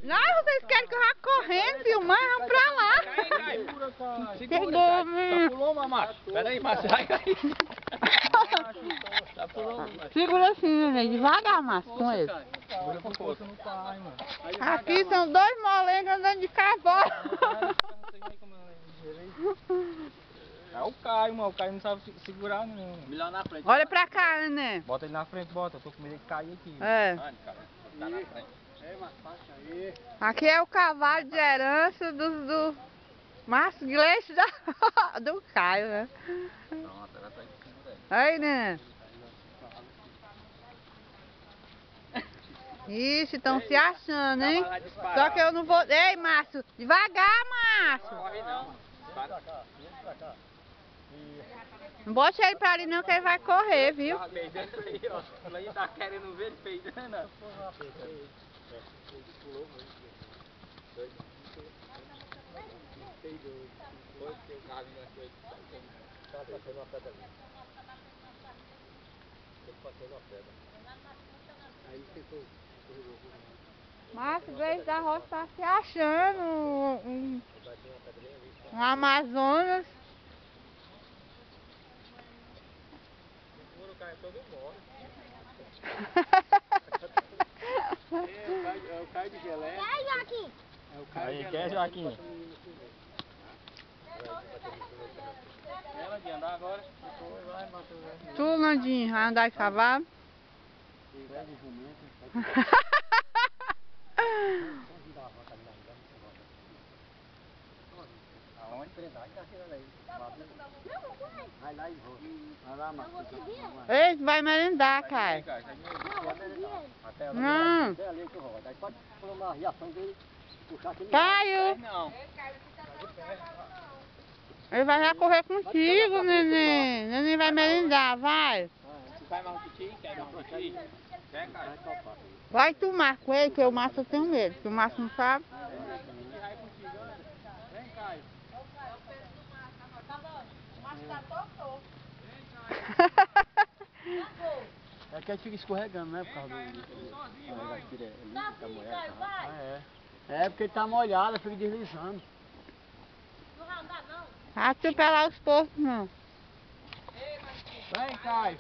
Não, vocês querem que eu vá correndo, filmar? Vamos pra lá. Segura, tá pulou, Márcio. Pera aí, Márcio. Vai cair. Tá pulando, Márcio. Segura assim, neném. Devagar, Márcio, com ele. Segura com força no pai, mano. Aqui são dois molengos andando de cavalo. É o Caio, mano. O Caio não sabe segurar, não. Melhor na frente. Olha pra cá, neném. Bota ele na frente, bota. Eu tô com medo de cair aqui. É. Tá na frente. Aqui é o cavalo de herança do Márcio Gleice do Caio, né? Pronto, ela tá aqui segurando. Aí, né? Ixi, estão se achando, hein? Só que eu não vou... Ei, Márcio! Devagar, Márcio! Corre não. Não bote ele pra ali não, que ele vai correr, viu? Tá peidando aí, ó. Ela aí tá querendo ver ele peidando. Márcio Gleice da Roça tá se achando um Amazonas. É o Caio de Gelé. Vai, Joaquim! É o Caio de Gelé. Quer, Joaquim? Ela de andar agora. Tu, Landinho, vai andar de cavalo? Aonde? Vai lá e volta. Vai lá, Marcos. Ei, tu vai merendar, Caio. Não. Caio! Não. Ele vai já correr contigo, neném. Neném vai merendar, vai. Vai mais um pitinho? Quer mais um pitinho? Quer, Caio? Vai tu, Márcio, com ele, que o Márcio eu tenho medo. Que o Márcio não sabe. Vem, Caio. É que a gente fica escorregando, né? Por causa do... É porque ele tá molhado, fica deslizando. Ah, tu pelar os porcos, não. Vem, Caio.